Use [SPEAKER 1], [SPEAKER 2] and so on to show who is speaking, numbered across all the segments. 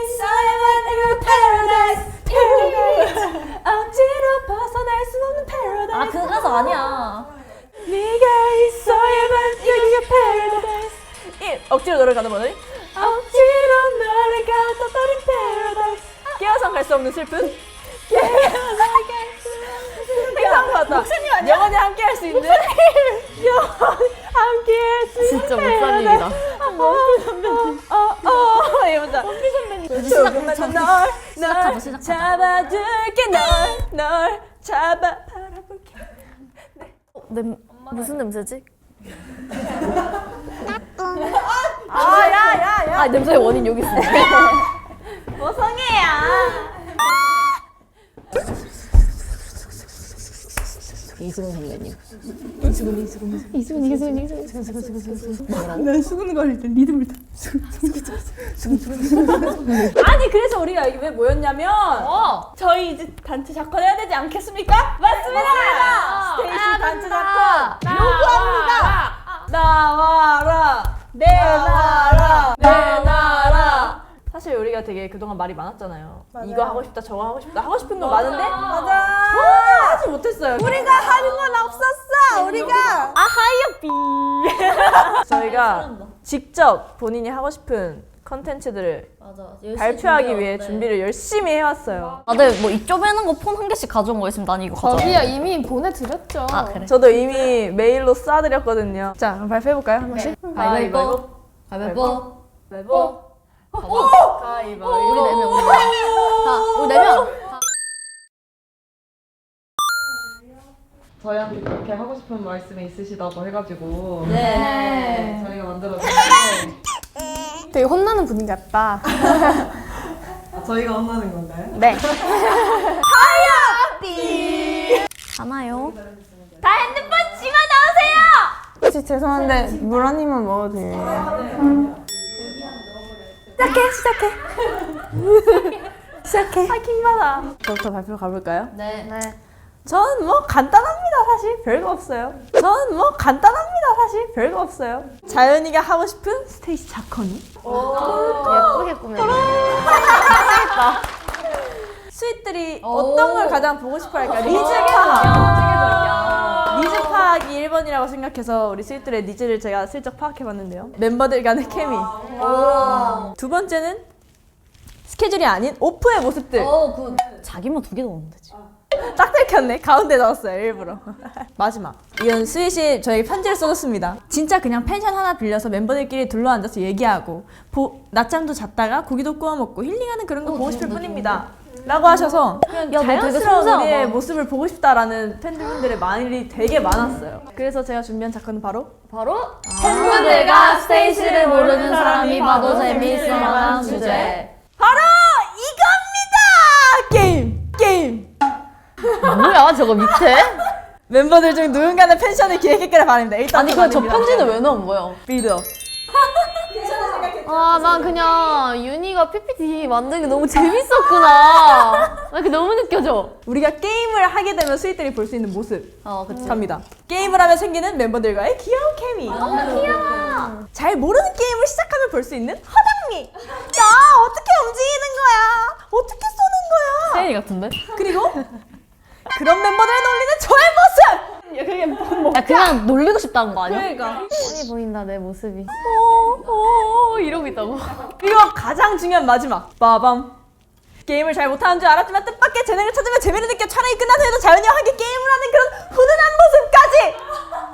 [SPEAKER 1] 있어야만 내가 paradise 억지로 벗어날 수 없는 paradise.
[SPEAKER 2] 아, 그 가사 아니야.
[SPEAKER 1] 네가 있어야만 여기가 paradise. 억지로 너를 가는 뭐니? 억지로 너를 가다 버린 paradise. 깨어서 갈 수 없는 슬픔. 행상 같다. 영원히 함께 할 수 있는. 영원히 함께 할 수 있는.
[SPEAKER 2] 진짜 못산 얘기다.
[SPEAKER 1] 이러면서.
[SPEAKER 2] 시작하자,
[SPEAKER 1] 널
[SPEAKER 2] 시작하자.
[SPEAKER 1] 잡아둘게. 널 잡아 바라볼게.
[SPEAKER 2] 무슨 냄새지?
[SPEAKER 1] 야야야.
[SPEAKER 2] 아, 냄새의 원인 여기 있어.
[SPEAKER 1] 모성애야.
[SPEAKER 2] 이승훈 선배님.
[SPEAKER 1] 난 수근 거릴 때 리듬을 타. 아니 그래서 우리가 여기 왜 모였냐면 저희 이제 단체 작전 해야 되지 않겠습니까? 맞습니다. 스테이시 단체 작전 요구합니다. 나와라 내 나라 내 나라. 사실 우리가 되게 그동안 말이 많았잖아요. 맞아요. 이거 하고 싶다 저거 하고 싶다 하고 싶은 거 많은데
[SPEAKER 3] 맞아.
[SPEAKER 1] 전혀 하지 못했어요.
[SPEAKER 3] 우리가 하는 건 없었어. 우리가.
[SPEAKER 1] 아하이어삐. 저희가 직접 본인이 하고 싶은 컨텐츠들을
[SPEAKER 2] 맞아.
[SPEAKER 1] 발표하기 위해 준비를 열심히 해왔어요.
[SPEAKER 2] 다들 뭐 이 쪼매는 거 폰 한 개씩 가져온 거 있으면 난 이거 가져와.
[SPEAKER 3] 저기야 이미 보내드렸죠.
[SPEAKER 2] 아, 그래?
[SPEAKER 1] 저도 이미 메일로 쏴드렸거든요. 자, 그럼 발표해볼까요? 한 번씩?
[SPEAKER 2] 가위바위보. 가위바위보.
[SPEAKER 1] 가위바위보. 가위바위보.
[SPEAKER 2] 우리 4명. 우리 4명.
[SPEAKER 4] 저희한테 그렇게 하고 싶은 말씀이 있으시다고 해가지고
[SPEAKER 2] 네.
[SPEAKER 4] 저희가 만들어줬는데
[SPEAKER 3] 되게 혼나는 분위기 같다.
[SPEAKER 4] 저희가 혼나는 건가요?
[SPEAKER 3] 네.
[SPEAKER 2] 하나요?
[SPEAKER 1] 다 핸드폰 집어넣으세요!
[SPEAKER 3] 혹시 죄송한데 물 한 입만 먹어도 돼요?
[SPEAKER 1] 시작해. 하킹마다. 저부터 발표 가볼까요?
[SPEAKER 2] 네.
[SPEAKER 1] 전 뭐 간단합니다 사실 별거 없어요. 전 뭐 간단합니다 사실 별거 없어요. 자연이가 하고 싶은 스테이시 자커니.
[SPEAKER 2] 예쁘게 꾸몄네.
[SPEAKER 1] 스윗들이
[SPEAKER 2] 오.
[SPEAKER 1] 어떤 걸 가장 보고 싶어 할까? 니즈 파악. 니즈 파악이 1번이라고 생각해서 우리 스윗들의 니즈를 제가 슬쩍 파악해봤는데요. 멤버들 간의 케미. 두 번째는 스케줄이 아닌 오프의 모습들.
[SPEAKER 2] 그 자기만 2개 넣었는데 지금.
[SPEAKER 1] 딱 들켰네. 가운데 넣었어요 일부러. 마지막 이건 스윗이 저에게 편지를 써줬습니다. 진짜 그냥 펜션 하나 빌려서 멤버들끼리 둘러앉아서 얘기하고 낮잠도 잤다가 고기도 구워 먹고 힐링하는 그런 거 보고 싶을 뿐입니다 라고 하셔서 그냥
[SPEAKER 2] 야, 너 되게
[SPEAKER 1] 자연스러운
[SPEAKER 2] 섬세하다.
[SPEAKER 1] 우리의 모습을 보고 싶다라는 팬분들의 말이 되게 많았어요. 그래서 제가 준비한 작품은 바로
[SPEAKER 2] 팬분들과 스테이시를 모르는 사람이 봐도 재미있을 만한 주제.
[SPEAKER 1] 바로 이겁니다. 게임
[SPEAKER 2] 뭐야 저거 밑에?
[SPEAKER 1] 멤버들 중 누군가는 펜션을 기획했기를 바랍니다. 일단
[SPEAKER 2] 아니 저 편지는 왜 넣은 거야?
[SPEAKER 1] 빌드업.
[SPEAKER 2] 아, 난 그냥 윤희가 PPT 만드는 게 너무 재밌었구나. 나 그게 너무 느껴져.
[SPEAKER 1] 우리가 게임을 하게 되면 스윗들이 볼 수 있는 모습
[SPEAKER 2] 그치.
[SPEAKER 1] 갑니다. 게임을 하면 생기는 멤버들과의 귀여운 케미. 귀여워. 잘 모르는 게임을 시작하면 볼 수 있는 허당미. 야 어떻게 움직이는 거야? 어떻게 쏘는 거야?
[SPEAKER 2] 세일이 같은데?
[SPEAKER 1] 그리고 그런 멤버들을 놀리는 저의 모습. 야 그게 뭐?
[SPEAKER 2] 야, 그냥 놀리고 싶다는 거 아니야?
[SPEAKER 1] 그러니까.
[SPEAKER 2] 뻔히 보인다, 내 모습이. 이러고 있다고.
[SPEAKER 1] 그리고 가장 중요한 마지막. 빠밤. 게임을 잘 못하는 줄 알았지만 뜻밖의 재능을 찾으며 재미를 느껴 촬영이 끝나서 해도 자연이와 함께 게임을 하는 그런 훈훈한 모습까지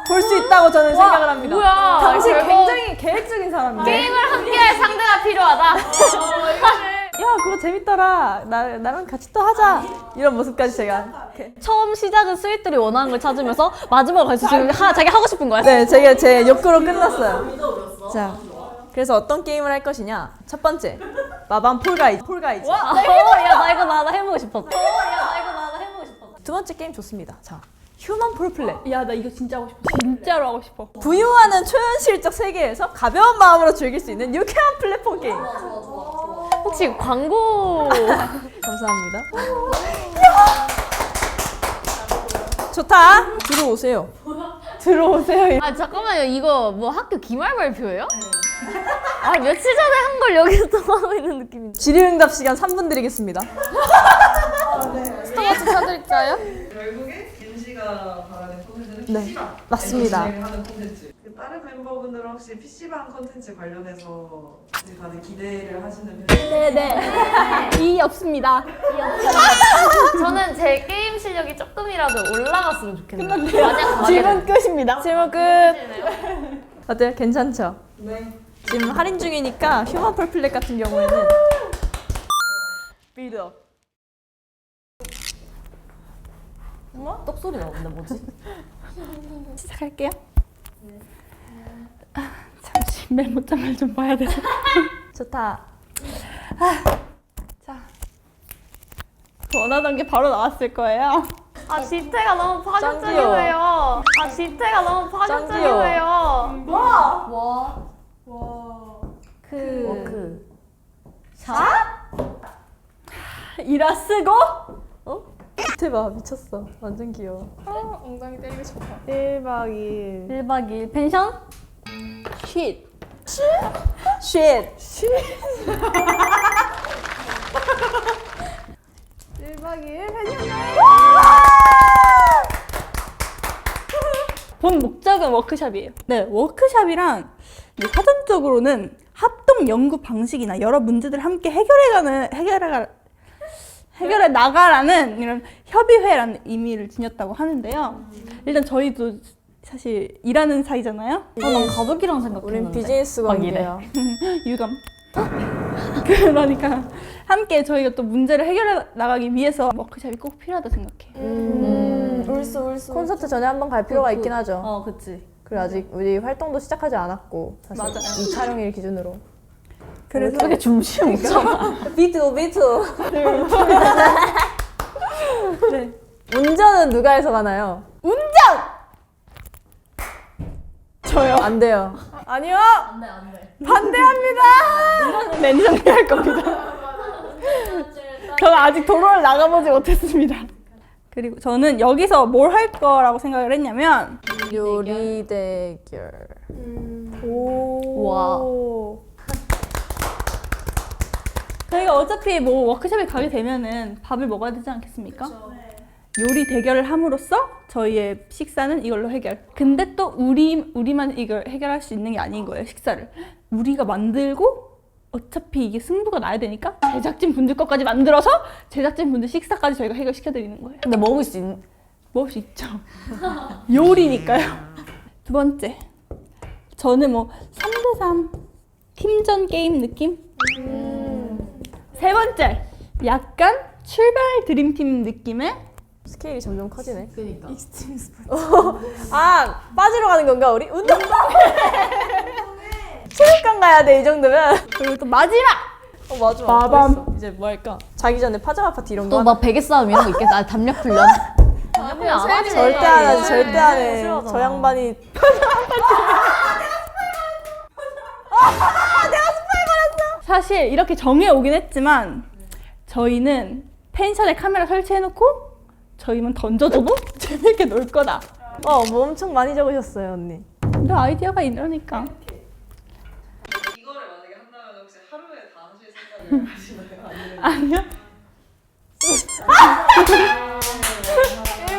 [SPEAKER 1] 볼 수 있다고 저는 생각을 합니다.
[SPEAKER 2] 뭐야.
[SPEAKER 1] 당신
[SPEAKER 2] 결국
[SPEAKER 1] 굉장히 계획적인 사람이에요.
[SPEAKER 2] 게임을 함께할 상대가 필요하다.
[SPEAKER 1] 야 그거 재밌더라. 나랑 같이 또 하자. 이런 모습까지 제가. 이렇게.
[SPEAKER 2] 처음 시작은 스윗들이 원하는 걸 찾으면서 마지막으로 갈수 지금 자기 하고 싶은 거야.
[SPEAKER 1] 네, 제가 제 욕구로 끝났어요. 자, 그래서 어떤 게임을 할 것이냐? 첫 번째, 마밤 폴가이즈.
[SPEAKER 2] 나 이거 나 해보고 싶었어.
[SPEAKER 1] 두 번째 게임 좋습니다. 자, 휴먼 폴플레이.
[SPEAKER 3] 야 나 이거 진짜 하고 싶어. 진짜로 하고 싶어.
[SPEAKER 1] 부유하는 초현실적 세계에서 가벼운 마음으로 즐길 수 있는 유쾌한 플랫폼 게임.
[SPEAKER 2] 혹시 광고.
[SPEAKER 1] 감사합니다. 좋다. 들어오세요.
[SPEAKER 3] 들어오세요.
[SPEAKER 2] 아 잠깐만요, 이거 뭐 학교 기말 발표예요? 아 며칠 전에 한 걸 여기서 또 하고 있는 느낌인데.
[SPEAKER 1] 질의응답 시간 3분 드리겠습니다.
[SPEAKER 2] 스타벅스 사드릴까요?
[SPEAKER 4] 결국에 윤씨가 바라는 콘텐츠는
[SPEAKER 1] 네,
[SPEAKER 4] PC방.
[SPEAKER 1] 맞습니다.
[SPEAKER 4] 진행하는 콘텐츠. 다른 멤버분들은 혹시 PC방 콘텐츠 관련해서 다들 기대를 하시는 편이에요?
[SPEAKER 1] 네네. 이의 없습니다.
[SPEAKER 2] 저는 제 게임 실력이 조금이라도 올라갔으면 좋겠는데.
[SPEAKER 1] 질문 끝입니다. 질문 끝. 어때요? 괜찮죠?
[SPEAKER 4] 네.
[SPEAKER 1] 지금 할인 중이니까 휴먼 펄플렉 같은 경우에는 빌드업.
[SPEAKER 2] 똑소리 나오는데 뭐지?
[SPEAKER 1] 시작할게요. 잠시 메모장을 좀 봐야 돼서. 좋다. 자, 원하던 게 바로 나왔을 거예요.
[SPEAKER 2] 아 디테가 너무 파격적이네요. 아 디테가 너무 파격적이네요.
[SPEAKER 1] 그 이라 쓰고 대박 미쳤어. 완전 귀여워.
[SPEAKER 3] 엉덩이 때리고 싶어.
[SPEAKER 1] 1박 2일 1박 2일 펜션? 쉿. 쉿. 1박 2일 펜션 본 목적은 워크숍이에요. 네, 워크숍이란 이제 사전적으로는 합동 연구 방식이나 여러 문제들을 함께 해결해 나가라는 이런 협의회라는 의미를 지녔다고 하는데요. 일단 저희도 사실 일하는 사이잖아요.
[SPEAKER 2] 난 가족이랑 생각했는데.
[SPEAKER 1] 우린 비즈니스 관계야. 유감. 그러니까 함께 저희가 또 문제를 해결해 나가기 위해서 워크숍이 꼭 필요하다 생각해.
[SPEAKER 3] 울수.
[SPEAKER 1] 콘서트 전에 한번 갈 필요가 있긴 하죠.
[SPEAKER 2] 그치.
[SPEAKER 3] 그리고 아직 우리 활동도 시작하지 않았고 사실
[SPEAKER 1] 맞아요.
[SPEAKER 3] 이 촬영일 기준으로.
[SPEAKER 1] 그래서
[SPEAKER 2] 되게 중심 없어.
[SPEAKER 1] 비트. 네. 운전은 누가 해서 가나요? 운전! 저요. 안 돼요. 아니요.
[SPEAKER 2] 안돼.
[SPEAKER 1] 반대합니다. 운전은 매니저님이 할 겁니다. 저는 아직 도로를 나가보지 못했습니다. 그리고 저는 여기서 뭘 할 거라고 생각을 했냐면 요리 대결.
[SPEAKER 2] 와.
[SPEAKER 1] 저희가 어차피 뭐 워크숍에 가게 되면은 밥을 먹어야 되지 않겠습니까? 요리 대결을 함으로써 저희의 식사는 이걸로 해결. 근데 또 우리만 이걸 해결할 수 있는 게 아닌 거예요, 식사를. 우리가 만들고 어차피 이게 승부가 나야 되니까 제작진 분들 것까지 만들어서 제작진 분들 식사까지 저희가 해결시켜드리는 거예요.
[SPEAKER 2] 근데 먹을 수
[SPEAKER 1] 먹을 수 있죠. 요리니까요. 두 번째. 저는 뭐 3대3 팀전 게임 느낌? 세 번째. 약간 출발 드림팀 느낌의
[SPEAKER 3] 스케일이 점점 커지네.
[SPEAKER 2] 그니까.
[SPEAKER 3] 아 빠지러 가는 건가 우리? 운동. 체육관 가야 돼 이 정도면.
[SPEAKER 1] 그리고 또 마지막!
[SPEAKER 3] 맞아.
[SPEAKER 1] 빠밤! 이제 뭐 할까?
[SPEAKER 3] 자기 전에 파자마 파티 이런 거.
[SPEAKER 2] 또 막 베개 싸움 이런 거 있겠다. 아, 담력 훈련. 담력 훈련 안 하지.
[SPEAKER 3] 절대 안 하지. 절대 안 해.
[SPEAKER 2] 싫어하잖아.
[SPEAKER 3] 저 양반이
[SPEAKER 1] 사실 이렇게 정해 오긴 했지만 저희는 펜션에 카메라 설치해놓고 저희만 던져줘도 재밌게 놀 거다.
[SPEAKER 3] 뭐 엄청 많이 적으셨어요 언니.
[SPEAKER 1] 근데 아이디어가 이러니까.
[SPEAKER 4] 이거를 만약에 한다면 혹시 하루에 다 하실 생각을 하시나요? 아니면
[SPEAKER 1] 아니요.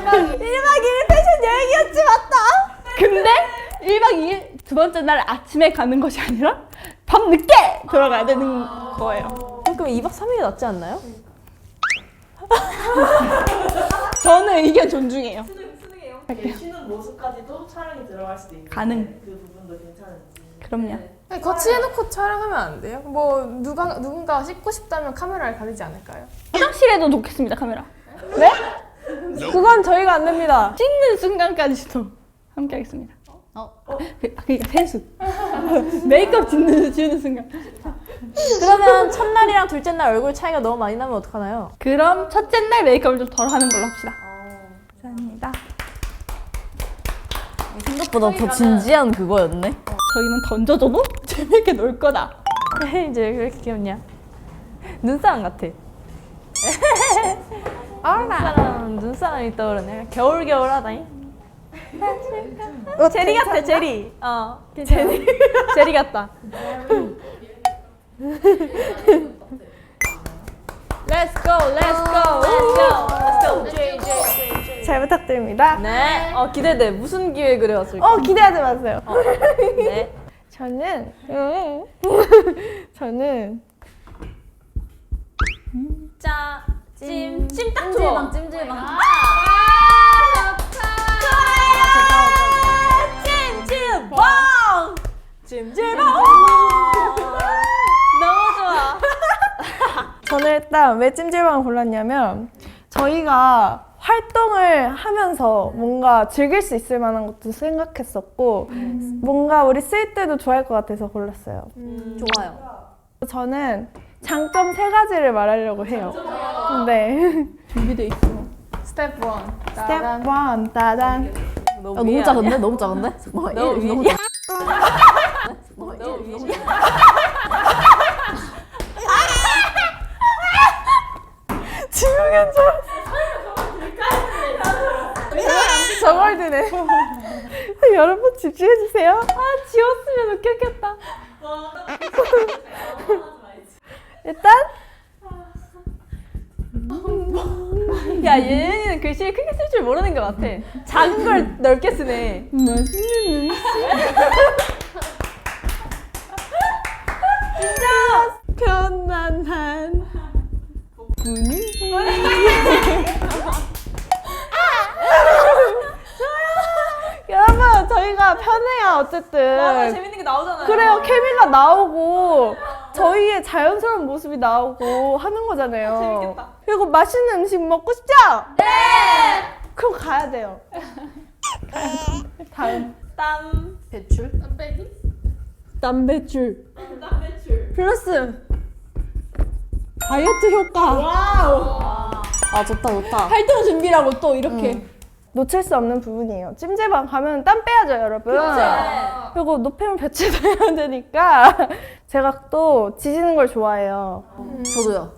[SPEAKER 1] 1박 2일 펜션 여행이었지 맞다. 근데 1박 2일 두 번째 날 아침에 가는 것이 아니라 밤 늦게 들어가야 되는 거예요.
[SPEAKER 3] 그럼 2박 3일이 낫지 않나요?
[SPEAKER 1] 저는 의견 존중해요.
[SPEAKER 5] 쉬는 모습까지도 촬영이 들어갈 수도 있는데
[SPEAKER 1] 가능.
[SPEAKER 5] 그 부분도 괜찮은지.
[SPEAKER 1] 그럼요.
[SPEAKER 6] 같이 해놓고 촬영하면 안 돼요? 뭐 누군가 씻고 싶다면 카메라를 가리지 않을까요?
[SPEAKER 1] 화장실에도 놓겠습니다 카메라.
[SPEAKER 3] 그건 저희가 안 됩니다.
[SPEAKER 1] 찍는 순간까지도 함께 하겠습니다. 그러니까 세수. 메이크업 지우는 순간.
[SPEAKER 3] 그러면 첫날이랑 둘째 날 얼굴 차이가 너무 많이 나면 어떡하나요?
[SPEAKER 1] 그럼 첫째 날 메이크업을 좀 덜 하는 걸로 합시다. 감사합니다.
[SPEAKER 2] 생각보다 더 진지한 그거였네.
[SPEAKER 1] 저희는 던져줘도 재밌게 놀 거다.
[SPEAKER 3] 이제 왜 그렇게 귀엽냐? 눈사람 같아. 눈사람이 떠오르네. 겨울하다잉. 제리 같아 제리. 제리 같다.
[SPEAKER 1] Let's go, let's go, let's go, let's go.
[SPEAKER 6] 잘 부탁드립니다.
[SPEAKER 1] 네. 기대돼. 무슨 기획을 해왔을까?
[SPEAKER 6] 기대하지 마세요.
[SPEAKER 1] 네.
[SPEAKER 6] 저는
[SPEAKER 1] 짜, 찜딱 좋아.
[SPEAKER 2] 찜질방.
[SPEAKER 1] 찜질방! 찜질방! 너무 좋아.
[SPEAKER 6] 저는 일단 왜 찜질방을 골랐냐면 저희가 활동을 하면서 뭔가 즐길 수 있을 만한 것도 생각했었고 뭔가 우리 쓸 때도 좋아할 것 같아서 골랐어요.
[SPEAKER 2] 좋아요.
[SPEAKER 6] 저는 장점 3가지를 말하려고 해요. 네.
[SPEAKER 1] 준비돼 있어.
[SPEAKER 6] 스텝 1. 스텝 1. 따단.
[SPEAKER 2] 너무 작은데? 너무 작은데? 잠깐만. 너무 작은데?
[SPEAKER 6] 지명현 저걸 드네. 여러분 집중해주세요.
[SPEAKER 1] 지웠으면 웃겼겠다.
[SPEAKER 6] 일단
[SPEAKER 1] 야, 예은이는 글씨를 크게 쓸 줄 모르는 것 같아. 작은 걸 넓게 쓰네. 맛있는
[SPEAKER 6] 편안한 분위기. 여러분 저희가 편해요 어쨌든.
[SPEAKER 1] 맞아, 재밌는 게 나오잖아요.
[SPEAKER 6] 그래요 케미가 나오고 저희의 자연스러운 모습이 나오고 하는 거잖아요.
[SPEAKER 1] 재밌겠다.
[SPEAKER 6] 그리고 맛있는 음식 먹고 싶죠? 네. 그럼 가야 돼요. 다음.
[SPEAKER 1] 땀,
[SPEAKER 2] 배출?
[SPEAKER 1] 땀배출.
[SPEAKER 5] 땀배출.
[SPEAKER 1] 플러스 다이어트 효과.
[SPEAKER 2] 아 좋다 좋다.
[SPEAKER 1] 활동 준비라고 또 이렇게.
[SPEAKER 6] 놓칠 수 없는 부분이에요. 찜질방 가면 땀 빼야죠, 여러분. 그리고 노폐물 배출도 해야 되니까 제가 또 지지는 걸 좋아해요.
[SPEAKER 2] 저도요.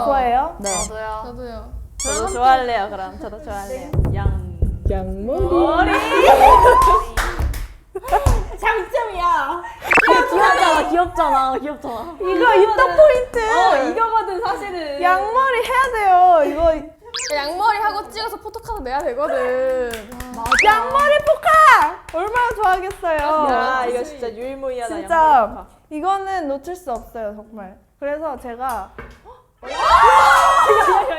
[SPEAKER 6] 좋아해요?
[SPEAKER 2] 네.
[SPEAKER 6] 저도요.
[SPEAKER 1] 저도 좋아할래요. 그럼 저도 좋아할래요.
[SPEAKER 6] 양머리.
[SPEAKER 1] 장점이야.
[SPEAKER 2] 귀엽잖아.
[SPEAKER 6] 이거 입덕 포인트.
[SPEAKER 1] 이거거든 사실은.
[SPEAKER 6] 양머리 해야 돼요. 이거
[SPEAKER 3] 양머리 하고 찍어서 포토카드 내야 되거든.
[SPEAKER 6] 양머리 포카 얼마나 좋아하겠어요.
[SPEAKER 1] 야, 이거 진짜 유일무이하다.
[SPEAKER 6] 진짜 이거는 놓칠 수 없어요, 정말. 그래서 제가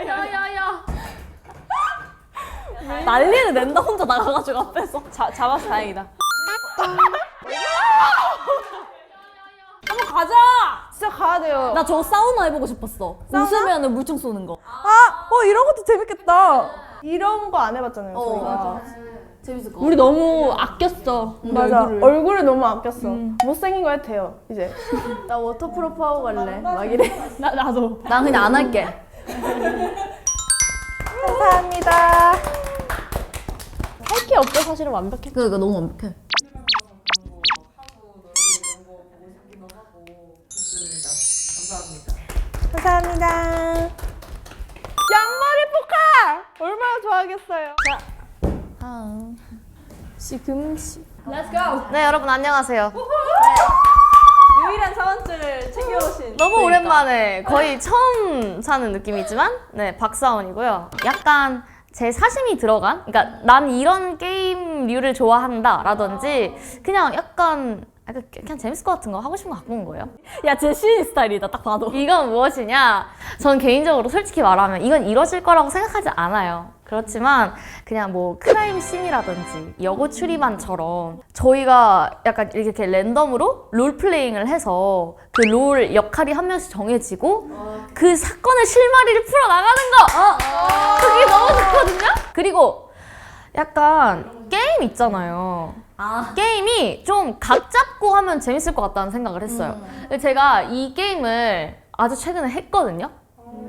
[SPEAKER 2] 야야야. 난리를 낸다 혼자 나가가지고 앞에서.
[SPEAKER 1] 잡아서 다행이다. 한번 가자.
[SPEAKER 6] 진짜 가야 돼요.
[SPEAKER 2] 나 저거 사우나 해보고 싶었어. 웃으면 물총 쏘는 거.
[SPEAKER 6] 이런 것도 재밌겠다. 이런 거 안 해봤잖아요, 저희가.
[SPEAKER 2] 재밌을 것 같아.
[SPEAKER 1] 우리 너무 아꼈어.
[SPEAKER 6] 맞아. 얼굴을 너무 아꼈어. 못생긴 거 해도 돼요, 이제. 나 워터프루프 하고 갈래. 막 이래.
[SPEAKER 1] 나도.
[SPEAKER 2] 난 그냥 안 할게.
[SPEAKER 6] 감사합니다. 할 게 없어, 사실은 완벽해.
[SPEAKER 2] 그거 너무 완벽해.
[SPEAKER 6] 감사합니다. 양머리 포카! 얼마나 좋아하겠어요.
[SPEAKER 3] 시금시.
[SPEAKER 1] Let's go.
[SPEAKER 2] 네 여러분 안녕하세요.
[SPEAKER 1] 유일한 사원증을 챙겨오신.
[SPEAKER 2] 너무 오랜만에 거의 처음 사는 느낌이지만 네 박사원이고요. 약간 제 사심이 들어간, 그러니까 난 이런 게임류를 좋아한다 라든지 그냥 약간 그냥 재밌을 것 같은 거 하고 싶은 거 갖고 온 거예요.
[SPEAKER 1] 야, 제시 스타일이다. 딱 봐도.
[SPEAKER 2] 이건 무엇이냐? 전 개인적으로 솔직히 말하면 이건 이뤄질 거라고 생각하지 않아요. 그렇지만 그냥 뭐 크라임 씬이라든지 여고 추리반처럼 저희가 약간 이렇게 랜덤으로 롤플레잉을 해서 그 롤 역할이 한 명씩 정해지고 그 사건의 실마리를 풀어나가는 거! 그게 너무 좋거든요? 그리고 약간 게임 있잖아요. 게임이 좀 각 잡고 하면 재밌을 것 같다는 생각을 했어요. 근데 제가 이 게임을 아주 최근에 했거든요.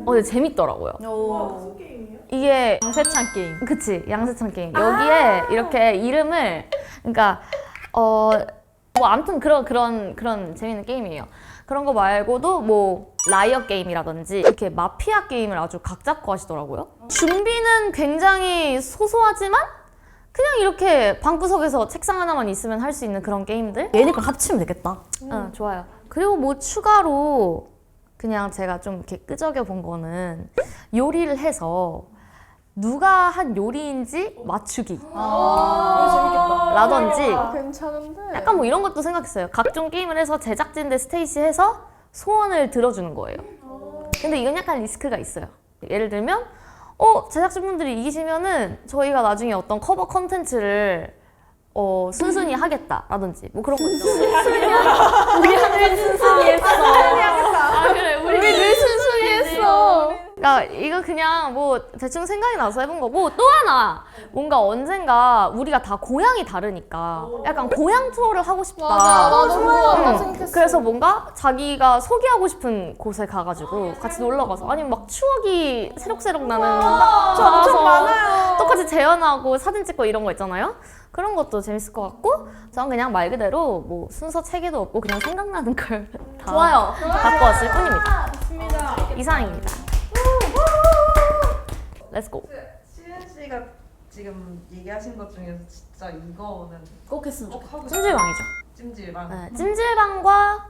[SPEAKER 2] 근데 재밌더라고요.
[SPEAKER 5] 무슨 게임이에요?
[SPEAKER 2] 이게
[SPEAKER 1] 양세찬 게임.
[SPEAKER 2] 그치, 양세찬 게임. 여기에 이렇게 이름을, 그러니까 뭐 아무튼 그런 재밌는 게임이에요. 그런 거 말고도 뭐 라이어 게임이라든지 이렇게 마피아 게임을 아주 각 잡고 하시더라고요. 준비는 굉장히 소소하지만 그냥 이렇게 방구석에서 책상 하나만 있으면 할 수 있는 그런 게임들?
[SPEAKER 3] 얘네 걸 합치면 되겠다.
[SPEAKER 2] 응, 좋아요. 그리고 뭐 추가로 그냥 제가 좀 이렇게 끄적여 본 거는 요리를 해서 누가 한 요리인지 맞추기 라든지
[SPEAKER 3] 괜찮은데.
[SPEAKER 2] 약간 뭐 이런 것도 생각했어요. 각종 게임을 해서 제작진들 스테이시 해서 소원을 들어주는 거예요. 근데 이건 약간 리스크가 있어요. 예를 들면 제작진분들이 이기시면은 저희가 나중에 어떤 커버 컨텐츠를 순순히 하겠다라든지 뭐 그런 거 있잖아요.
[SPEAKER 1] 우리 하늘 순순히 했어.
[SPEAKER 2] 아 그래 우리 늘 순순히 했어. 그러니까 이거 그냥 뭐 대충 생각이 나서 해본 거고 또 하나 뭔가 언젠가 우리가 다 고향이 다르니까 약간 고향 투어를 하고 싶다. 그래서 뭔가 자기가 소개하고 싶은 곳에 가가지고 같이 놀러 가서 아니면 막 추억이 새록새록 나는 저 엄청 많아요. 똑같이 재현하고 사진 찍고 이런 거 있잖아요. 그런 것도 재밌을 것 같고 전 그냥 말 그대로 뭐 순서 체계도 없고 그냥 생각나는 걸 다
[SPEAKER 1] 좋아요.
[SPEAKER 2] 갖고 왔을 뿐입니다. 이상입니다. Let's go.
[SPEAKER 4] 시은 씨가 지금 얘기하신 것 중에서 진짜 이거는
[SPEAKER 1] 꼭 했으면
[SPEAKER 4] 꼭
[SPEAKER 1] 좋겠다.
[SPEAKER 4] 하고 싶은
[SPEAKER 2] 찜질방이죠.
[SPEAKER 4] 찜질방.
[SPEAKER 2] 네, 찜질방과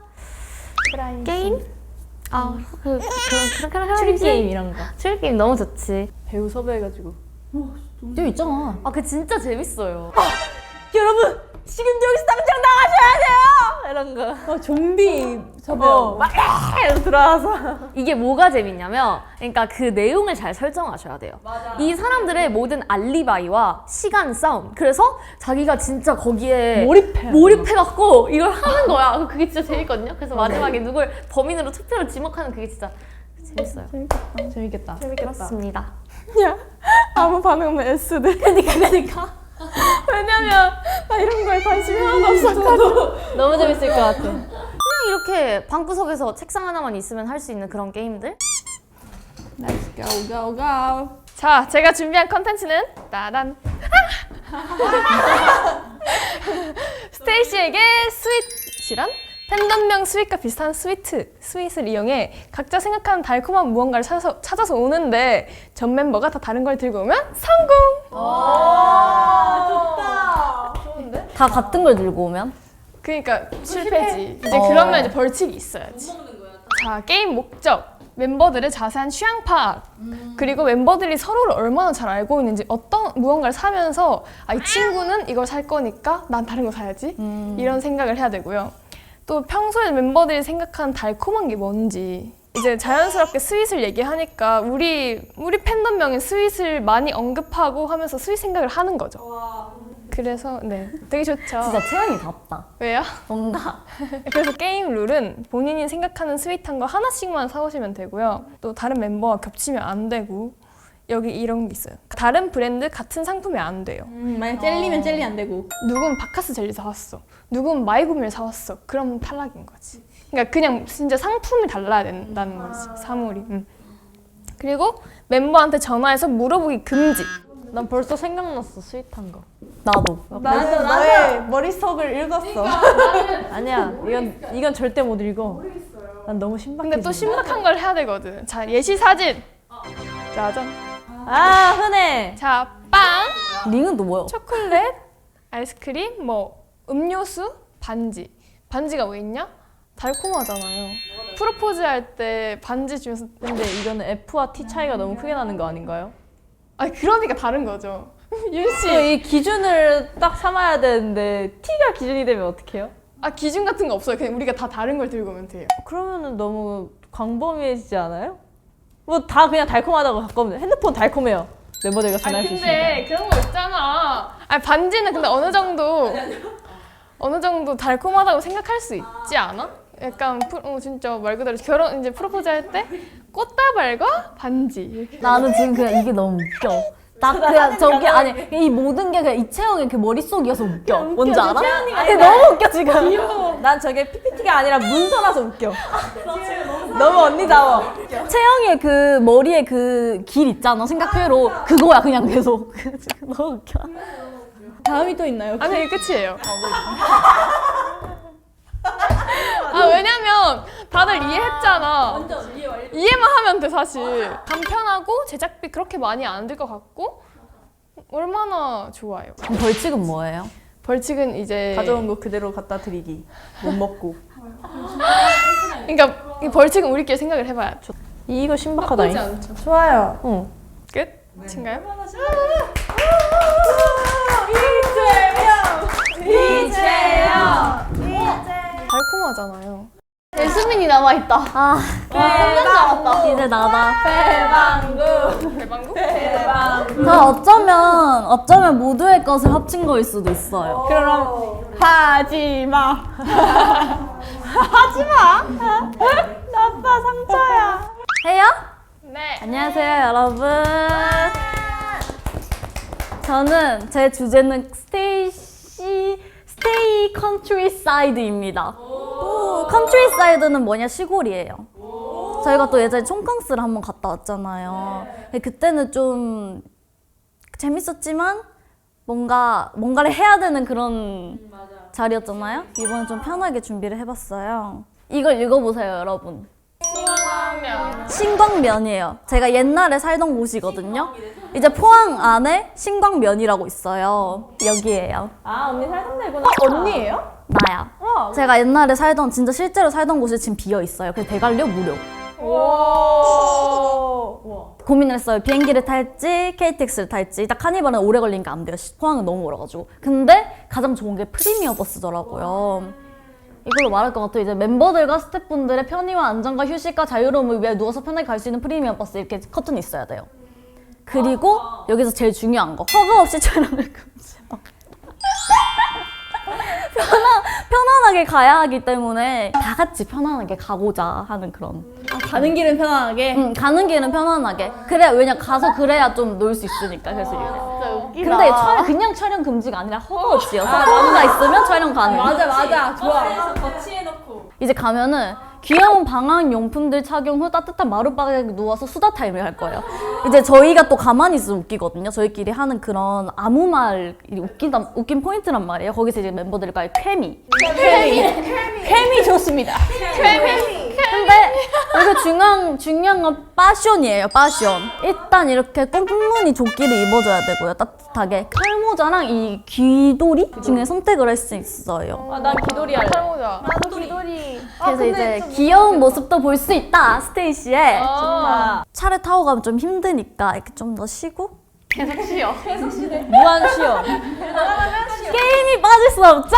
[SPEAKER 2] 게임? 그렇게 하면
[SPEAKER 3] 추리 게임 이런 거.
[SPEAKER 2] 추리 게임 너무 좋지.
[SPEAKER 3] 배우 섭외해가지고.
[SPEAKER 1] 저 있잖아.
[SPEAKER 2] 그 진짜 재밌어요.
[SPEAKER 1] 여러분 지금 여기서 당장 나가셔야 돼요. 이런 거. 좀비 저거 막 이러고 들어와서.
[SPEAKER 2] 이게 뭐가 재밌냐면 그러니까 그 내용을 잘 설정하셔야 돼요. 이 사람들의 모든 알리바이와 시간 싸움. 그래서 자기가 진짜 거기에 몰입해갖고 이걸 하는 거야. 그게 진짜 재밌거든요. 그래서 마지막에 누굴 범인으로 투표를 지목하는 그게 진짜 재밌어요.
[SPEAKER 3] 재밌겠다.
[SPEAKER 2] 그렇습니다.
[SPEAKER 6] 아무 반응 없는 S들.
[SPEAKER 1] 그러니까.
[SPEAKER 6] 왜냐면 나 이런 거에 관심이 하나도 없었거든.
[SPEAKER 3] 너무 재밌을 것 같아.
[SPEAKER 2] 그냥 이렇게 방구석에서 책상 하나만 있으면 할 수 있는 그런 게임들?
[SPEAKER 3] Let's go, go, go.
[SPEAKER 6] 자, 제가 준비한 컨텐츠는 따단. 스테이시에게 스윗이란? 팬덤명 스윗과 비슷한 스윗을 이용해 각자 생각하는 달콤한 무언가를 찾아서 오는데 전 멤버가 다 다른 걸 들고 오면 성공!
[SPEAKER 1] 다 같은 걸 들고 오면?
[SPEAKER 6] 그러니까 실패지. 이제 그러면 이제 벌칙이 있어야지. 자, 게임 목적. 멤버들의 자세한 취향 파악. 그리고 멤버들이 서로를 얼마나 잘 알고 있는지 어떤 무언가를 사면서 이 친구는 이걸 살 거니까 난 다른 거 사야지. 이런 생각을 해야 되고요. 또 평소에 멤버들이 생각하는 달콤한 게 뭔지. 이제 자연스럽게 스윗을 얘기하니까 우리 팬덤명인 스윗을 많이 언급하고 하면서 스윗 생각을 하는 거죠. 그래서 네, 되게 좋죠.
[SPEAKER 1] 진짜 채영이 답다.
[SPEAKER 6] 왜요?
[SPEAKER 1] 뭔가.
[SPEAKER 6] 그래서 게임 룰은 본인이 생각하는 스윗한 거 하나씩만 사오시면 되고요. 또 다른 멤버와 겹치면 안 되고 여기 이런 게 있어요. 다른 브랜드 같은 상품이 안 돼요.
[SPEAKER 1] 만약 젤리면 젤리 안 되고.
[SPEAKER 6] 누군 바카스 젤리 사왔어. 누군 마이구미를 사왔어. 그럼 탈락인 거지. 그러니까 그냥 진짜 상품이 달라야 된다는 거지. 사물이. 그리고 멤버한테 전화해서 물어보기 금지.
[SPEAKER 3] 난 벌써 생각났어, 스윗한 거.
[SPEAKER 1] 나도.
[SPEAKER 3] 너의 머릿속을 읽었어. 아니야, 이건 절대 못 읽어. 난 너무 신박해.
[SPEAKER 6] 근데 또 신박한 걸 해야 되거든. 자, 예시 사진. 짜잔.
[SPEAKER 3] 흔해.
[SPEAKER 6] 자, 빵,
[SPEAKER 1] 링은 또 뭐야?
[SPEAKER 6] 초콜릿, 아이스크림, 뭐 음료수, 반지. 반지가 왜 있냐? 달콤하잖아요. 프로포즈 할 때 반지 주면서
[SPEAKER 3] 근데 이거는 F와 T 차이가 너무 크게 나는 거 아닌가요?
[SPEAKER 6] 그러니까 다른 거죠. 윤씨.
[SPEAKER 3] 이 기준을 딱 삼아야 되는데 T가 기준이 되면 어떡해요?
[SPEAKER 6] 기준 같은 거 없어요. 그냥 우리가 다 다른 걸 들고 오면 돼요.
[SPEAKER 3] 그러면은 너무 광범위해지지 않아요? 뭐 다 그냥 달콤하다고 바꾸면 핸드폰 달콤해요. 멤버들과 전화할 수 있으니까.
[SPEAKER 6] 근데 그런 거 있잖아. 반지는 근데 어느 정도 달콤하다고 생각할 수 있지 않아? 약간 진짜 말 그대로 이제 프로포즈 할 때 꽃다발과 반지 이렇게.
[SPEAKER 1] 나는 지금 그냥 이게 너무 웃겨. 나 그냥 저게 아니 이 모든 게 그냥 이채영의 그 머릿속이어서 웃겨. 뭔지 알아? 근데 너무 웃겨 지금.
[SPEAKER 3] 난 저게 PPT가 아니라 문서라서 웃겨. 너무 언니다워.
[SPEAKER 1] 채영이의 그 머리에 그 길 있잖아 생각회로 그거야 그냥 계속. 너무 웃겨. 다음이 또 있나요?
[SPEAKER 6] 이게 끝이에요. 왜냐면 다들 이해했잖아. 이해만 하면 돼 사실. 간편하고 제작비 그렇게 많이 안 들 것 같고 얼마나 좋아요.
[SPEAKER 1] 그럼 벌칙은 뭐예요?
[SPEAKER 6] 벌칙은 이제
[SPEAKER 3] 가져온 거 그대로 갖다 드리기. 못 먹고.
[SPEAKER 7] 그러니까 이 벌칙은 우리끼리 생각을 해봐야
[SPEAKER 3] 이거 신박하다.
[SPEAKER 7] 나쁘지 않죠.
[SPEAKER 6] 좋아요.
[SPEAKER 7] 끝인가요?
[SPEAKER 6] 달콤하잖아요.
[SPEAKER 7] 예수민이 남아있다.
[SPEAKER 2] 아, 이제 나다. 어쩌면 모두의 것을 합친 거일 수도 있어요.
[SPEAKER 1] 그럼 하지마. 하지마. 나빠 상처야.
[SPEAKER 2] 해요?
[SPEAKER 7] 네.
[SPEAKER 2] 안녕하세요, 여러분. 저는 제 주제는 스테이 컨트리사이드입니다. 컨트리사이드는 뭐냐? 시골이에요. 저희가 또 예전에 총캉스를 한번 갔다 왔잖아요. 그때는 좀 재밌었지만 뭔가를 해야 되는 그런 자리였잖아요. 이번엔 좀 편하게 준비를 해봤어요. 이걸 읽어보세요, 여러분. 신광면이에요. 제가 옛날에 살던 곳이거든요. 이제 포항 안에 신광면이라고 있어요. 여기에요.
[SPEAKER 1] 아 언니 살던 데구나. 언니예요?
[SPEAKER 2] 나야. 제가 옛날에 진짜 실제로 살던 곳이 지금 비어 있어요. 그래서 대관료 무료. 고민을 했어요. 비행기를 탈지 KTX를 탈지. 일단 카니발은 오래 걸리니까 안 돼요. 포항은 너무 멀어가지고. 근데 가장 좋은 게 프리미어 버스더라고요. 이걸로 말할 것 같아요. 이제 멤버들과 스태프분들의 편의와 안전과 휴식과 자유로움을 위해 누워서 편하게 갈 수 있는 프리미엄 버스 이렇게 커튼이 있어야 돼요. 그리고 여기서 제일 중요한 거, 허가 없이 촬영을 금지요. 편안하게 가야 하기 때문에 다 같이 편안하게 가고자 하는 그런.
[SPEAKER 1] 가는 길은 편안하게.
[SPEAKER 2] 응, 가는 길은 편안하게. 그래야 왜냐 가서 그래야 좀 놀 수 있으니까. 그래서 이렇게. 근데 그냥 촬영 금지가 아니라 허가 없이여서 허가 있으면 촬영 가능.
[SPEAKER 1] 맞아. 좋아.
[SPEAKER 2] 이제 가면은 귀여운 방학 용품들 착용 후 따뜻한 마룻바닥에 누워서 수다 타임을 할 거예요. 이제 저희가 또 가만히 있으면 웃기거든요. 저희끼리 하는 그런 아무 말 웃긴 포인트란 말이에요. 거기서 이제 멤버들과의 케미 좋습니다. 근데 여기 중요한 건 패션이에요. 패션. 일단 이렇게 꼼무늬 조끼를 입어줘야 되고요. 따뜻하게. 칼모자랑 이 귀돌이 중에 선택을 할 수 있어요.
[SPEAKER 1] 아, 난 기돌이 할래.
[SPEAKER 7] 탈모자.
[SPEAKER 1] 나도 기돌이.
[SPEAKER 2] 그래서 이제 귀여운 모습도 볼 수 있다. 스테이시에. 차를 타고 가면 좀 힘드니까 이렇게 좀 더 쉬고
[SPEAKER 7] 계속 쉬어.
[SPEAKER 1] 무한 쉬어.
[SPEAKER 2] 게임이 빠질 수 없죠?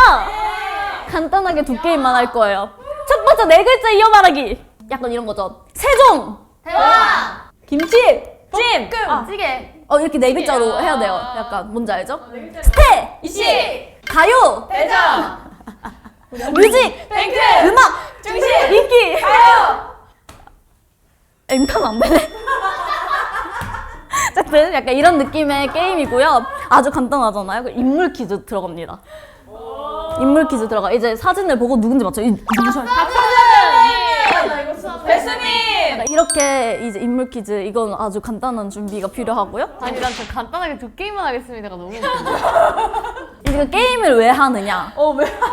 [SPEAKER 2] 간단하게 두 게임만 할 거예요. 첫 번째 네 글자 이어 말하기. 약간 이런 거죠. 세종.
[SPEAKER 7] 대박.
[SPEAKER 1] 김치. 찜.
[SPEAKER 7] 찌개.
[SPEAKER 2] 이렇게 네 글자로 해야 돼요. 약간 뭔지 알죠? 스테.
[SPEAKER 7] 이씨.
[SPEAKER 2] 가요.
[SPEAKER 7] 대전.
[SPEAKER 2] 뮤직.
[SPEAKER 7] 뱅크.
[SPEAKER 2] 음악.
[SPEAKER 7] 중심.
[SPEAKER 2] 인기.
[SPEAKER 7] 가요.
[SPEAKER 2] 엠카는 안 되네. 어쨌든 약간 이런 느낌의 게임이고요. 아주 간단하잖아요. 그리고 인물 퀴즈 들어갑니다. 인물 퀴즈 들어가. 이제 사진을 보고 누군지 맞춰. 누구셔?
[SPEAKER 7] 배수민.
[SPEAKER 2] 이렇게 이제 인물 퀴즈. 이건 아주 간단한 준비가 필요하고요.
[SPEAKER 7] 아니 난 저 간단하게 두 게임만 하겠습니다가 너무 웃겨.
[SPEAKER 2] 이제 그 게임을 왜 하느냐?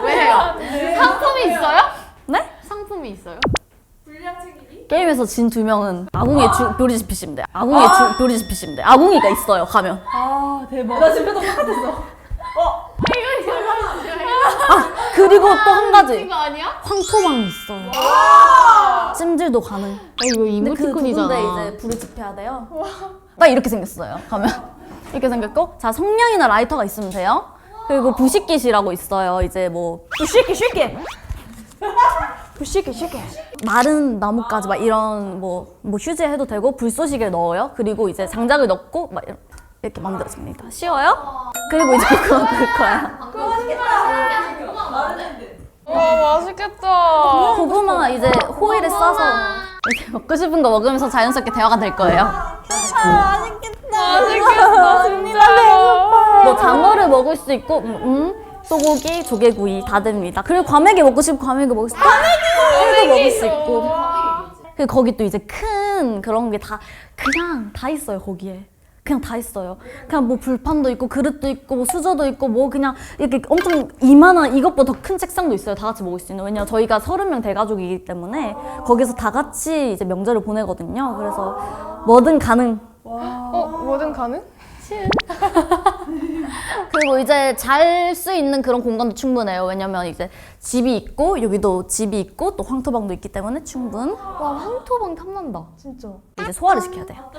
[SPEAKER 7] 왜 해요? 상품이 있어요?
[SPEAKER 2] 네?
[SPEAKER 7] 상품이 있어요?
[SPEAKER 2] 게임에서 진 두 명은 아궁이에 묘리 집히시면 돼요. 묘리 집히시면 돼요. 아궁이가 있어요. 가면.
[SPEAKER 1] 아 대박. 나 지금 표정 똑같았어.
[SPEAKER 2] 그리고 또 한 가지.
[SPEAKER 7] 이거 아니야?
[SPEAKER 2] 황토방이 있어요. 찜질도 가능.
[SPEAKER 7] 이거
[SPEAKER 2] 근데 그 두 군데 이제 불을 지펴야 돼요. 딱 이렇게 생겼어요. 가면 이렇게 생겼고, 자 성냥이나 라이터가 있으면 돼요. 그리고 부식깃이라고 있어요. 이제 뭐
[SPEAKER 1] 쉽게.
[SPEAKER 2] 마른 나뭇가지 막 이런 뭐 휴지 해도 되고 불쏘시개 넣어요. 그리고 이제 장작을 넣고 막 이렇게 만들어집니다. 쉬워요? 그리고 이제 그거 넣을 거야.
[SPEAKER 7] 와 맛있겠다.
[SPEAKER 2] 고구마 이제 호일에 싸서 이렇게 먹고 싶은 거 먹으면서 자연스럽게 대화가 될 거예요.
[SPEAKER 7] 맛있겠다 진짜로.
[SPEAKER 2] 뭐 장어를 먹을 수 있고 소고기, 조개구이 다 됩니다. 그리고 과메기 먹고 싶으면 과메기 먹을 수 있고 회도 먹을 수 있고. 그리고 거기 또 이제 큰 그런 게 다 그냥 다 있어요. 거기에 그냥 다 있어요. 그냥 뭐 불판도 있고 그릇도 있고 뭐 수저도 있고 뭐 그냥 이렇게 엄청 이만한 이것보다 더 큰 책상도 있어요. 다 같이 먹을 수 있는. 왜냐면 저희가 30명 대가족이기 때문에 거기서 다 같이 이제 명절을 보내거든요. 그래서 뭐든 가능.
[SPEAKER 7] 뭐든 가능?
[SPEAKER 2] 그리고 이제 잘 수 있는 그런 공간도 충분해요. 왜냐면 이제 집이 있고 여기도 집이 있고 또 황토방도 있기 때문에 충분. 와 황토방 탐난다.
[SPEAKER 6] 진짜.
[SPEAKER 2] 이제 소화를 시켜야 돼요.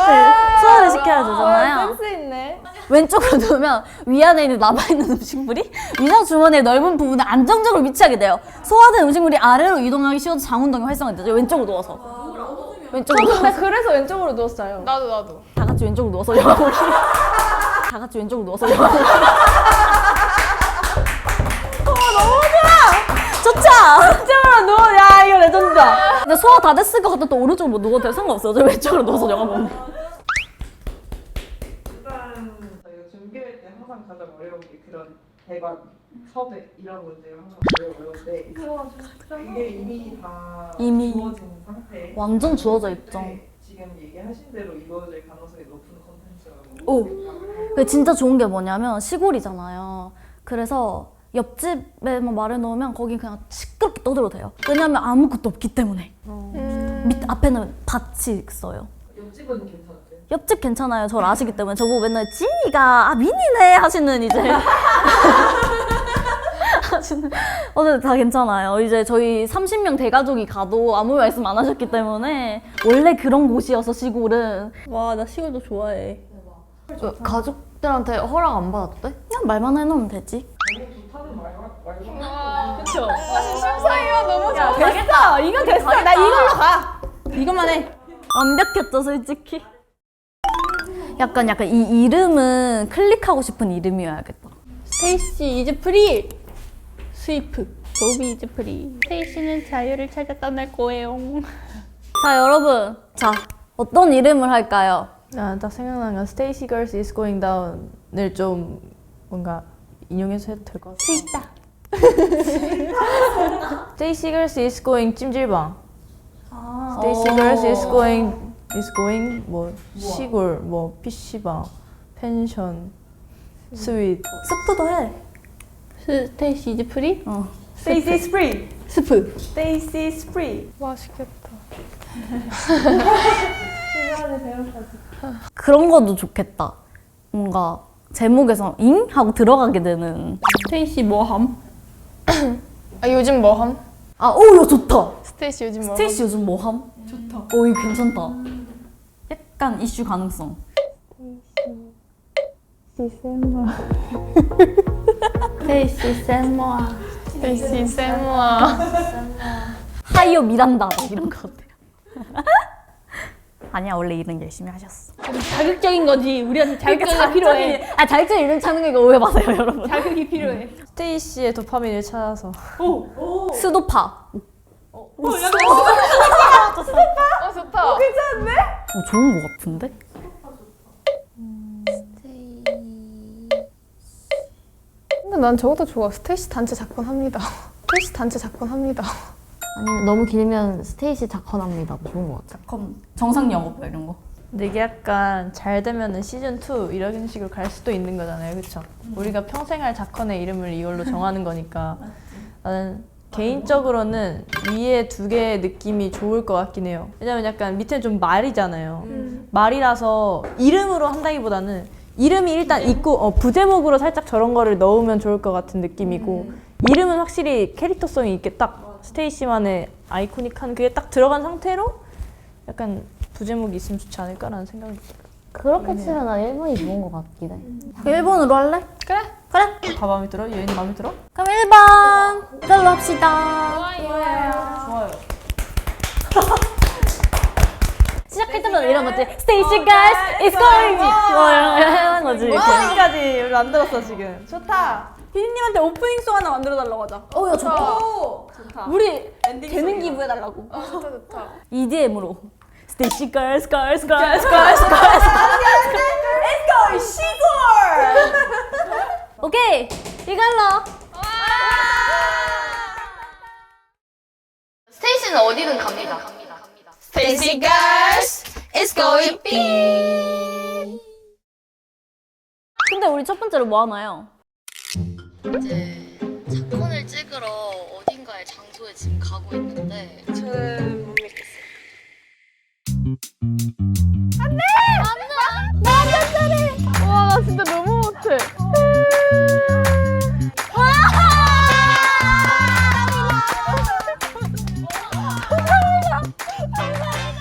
[SPEAKER 2] 네, 소화를 시켜야 되잖아요.
[SPEAKER 6] 센스 있네.
[SPEAKER 2] 왼쪽으로 누우면 위 안에 있는 남아있는 음식물이 위장 주머니의 넓은 부분에 안정적으로 위치하게 돼요. 소화된 음식물이 아래로 이동하기 쉬워서 장운동이 활성화되죠. 왼쪽으로 누워서. 왼쪽으로
[SPEAKER 6] 근데
[SPEAKER 2] 누워서.
[SPEAKER 6] 그래서 왼쪽으로 누웠어요.
[SPEAKER 7] 나도.
[SPEAKER 2] 다 같이 왼쪽으로 누워서 영화 보기. 다 같이 왼쪽으로 누워서 영화 보기. 너무 좋아! 좋죠?
[SPEAKER 3] 왼쪽으로 누워. 야 이거 레전드다.
[SPEAKER 2] 근데 소화 다 됐을 것 같아. 또 오른쪽으로 뭐 누워도 상관없어요. 저 왼쪽으로 누워서 영화 보는 거.
[SPEAKER 4] 일단 저희가 준비할 때 항상 가장 어려운 게 그런 대관, 섭외 이런 문제가 항상 제일 어려운데 이게 이미 다
[SPEAKER 2] 이미.
[SPEAKER 4] 주어진 상태.
[SPEAKER 2] 완전 주어져 있죠.
[SPEAKER 4] 지금 얘기하신 대로 이루어질 가능성이 높은 콘텐츠라고.
[SPEAKER 2] 오. 그 진짜 좋은 게 뭐냐면 시골이잖아요. 그래서 옆집에만 말해놓으면 거긴 그냥 시끄럽게 떠들어도 돼요. 왜냐면 아무것도 없기 때문에. 밑 앞에는 밭이 있어요.
[SPEAKER 4] 옆집은 괜찮았어요?
[SPEAKER 2] 옆집 괜찮아요. 저를 아시기 때문에 저보고 맨날 지니가 민이네 하시는 이제 하시는 어제 다 괜찮아요. 이제 저희 30명 대가족이 가도 아무 말씀 안 하셨기 때문에 원래 그런 곳이어서 시골은
[SPEAKER 3] 와 나 시골도 좋아해.
[SPEAKER 7] 가족들한테 허락 안 받아도 돼?
[SPEAKER 2] 그냥 말만 해놓으면 되지.
[SPEAKER 4] 좋다는 말만
[SPEAKER 3] 그쵸.
[SPEAKER 7] 심사위원 너무 좋아.
[SPEAKER 3] 됐어. 이거 됐어. 나 이걸로 가. 이것만 해.
[SPEAKER 2] 완벽했죠 솔직히. 약간 이 이름은 클릭하고 싶은 이름이어야겠다.
[SPEAKER 3] 스테이시 이즈 프리. 스위프. 도비 이즈 프리. 스테이시는 자유를 찾아 떠날 거예요.
[SPEAKER 2] 자 여러분, 자 어떤 이름을 할까요?
[SPEAKER 3] 딱 생각난 건 스테이시 걸스 is going down을 좀 뭔가 인용해서 해도 될 것 같아.
[SPEAKER 2] 스윗다.
[SPEAKER 3] 스테이시 걸스 is going 찜질방. 스테이시 걸스 is going 뭐 시골 뭐 PC방, 펜션, 스윗.
[SPEAKER 2] 스프도 해.
[SPEAKER 3] 스테이시 이즈 프리?
[SPEAKER 6] 스테이시 스프리.
[SPEAKER 3] 스프.
[SPEAKER 6] 스테이시 스프리.
[SPEAKER 7] 맛있겠다.
[SPEAKER 2] 그런 것도 좋겠다. 뭔가 제목에서 잉? 하고 들어가게 되는.
[SPEAKER 3] 스테이시 뭐함?
[SPEAKER 7] 아 요즘 뭐함?
[SPEAKER 2] 아, 오, 이거 좋다.
[SPEAKER 7] 스테이시 요즘 뭐함?
[SPEAKER 2] 스테이시 요즘 뭐함? 좋다. 오, 이거 괜찮다. 약간 이슈 가능성.
[SPEAKER 3] 스테이시 셀모아.
[SPEAKER 7] 스테이시 쌤와.
[SPEAKER 2] 하이오 미란다 이런 거 같아요. 아니야, 원래 일은 열심히 하셨어.
[SPEAKER 3] 자극적인 거지. 우리한테 자극적이 필요해.
[SPEAKER 2] 자극적인 이름 찾는 거 이거 오해 마세요, 여러분.
[SPEAKER 3] 자극이 필요해. 스테이시의 도파민을 찾아서.
[SPEAKER 2] 스도파.
[SPEAKER 7] 좋다.
[SPEAKER 2] 좋은 거 같은데?
[SPEAKER 7] 근데 난 저것도 좋아. 스테이시 단체 작권합니다. 스테이시 단체 작권합니다.
[SPEAKER 2] 아니면 너무 길면 스테이시 작헌합니다. 좋은 거 같아. 작헌, 정상 영업 이런 거.
[SPEAKER 3] 근데 이게 약간 잘 되면은 시즌 2 이런 식으로 갈 수도 있는 거잖아요, 그렇죠? 우리가 평생 할 작권의 이름을 이걸로 정하는 거니까 나는 개인적으로는 위에 두 개의 느낌이 좋을 것 같긴 해요. 왜냐면 약간 밑에는 좀 말이잖아요. 말이라서 이름으로 한다기보다는 이름이 일단 있고 부제목으로 살짝 저런 거를 넣으면 좋을 것 같은 느낌이고 이름은 확실히 캐릭터성이 있게 딱 스테이시만의 아이코닉한 그게 딱 들어간 상태로 약간 부제목이 있으면 좋지 않을까라는 생각이 들어요.
[SPEAKER 2] 그렇게 치면 난 1번이 좋은 거 같긴 해. 1번으로 할래?
[SPEAKER 7] 그래.
[SPEAKER 2] 그래.
[SPEAKER 3] 다 마음에 들어? 예은이 마음에 들어?
[SPEAKER 2] 그럼 1번 이걸로 합시다.
[SPEAKER 3] 좋아요.
[SPEAKER 2] 시작할 때마다 이런 거지. Station girls is going. 뭐 이런 거 하는 거지. 이렇게.
[SPEAKER 3] 오프닝까지 우리 만들었어 지금.
[SPEAKER 6] 좋다. 피디님한테 오프닝송 하나 만들어달라고 하자.
[SPEAKER 2] 야 좋다.
[SPEAKER 6] 우리 되는 기부 해달라고.
[SPEAKER 7] 좋다 좋다.
[SPEAKER 2] EDM으로. Station girls, girls, girls, girls,
[SPEAKER 6] Let's go 시골.
[SPEAKER 2] 오케이 이걸로.
[SPEAKER 7] 스테이시는 어디든 갑니다. 스테이시 girls is going big.
[SPEAKER 2] 근데 우리 첫 번째로 뭐 하나요?
[SPEAKER 8] 이제 작품을 찍으러 어딘가의 장소에 지금 가고 있는데
[SPEAKER 6] 저는 못 믿겠어요.
[SPEAKER 2] 안돼.
[SPEAKER 6] 감사합니다.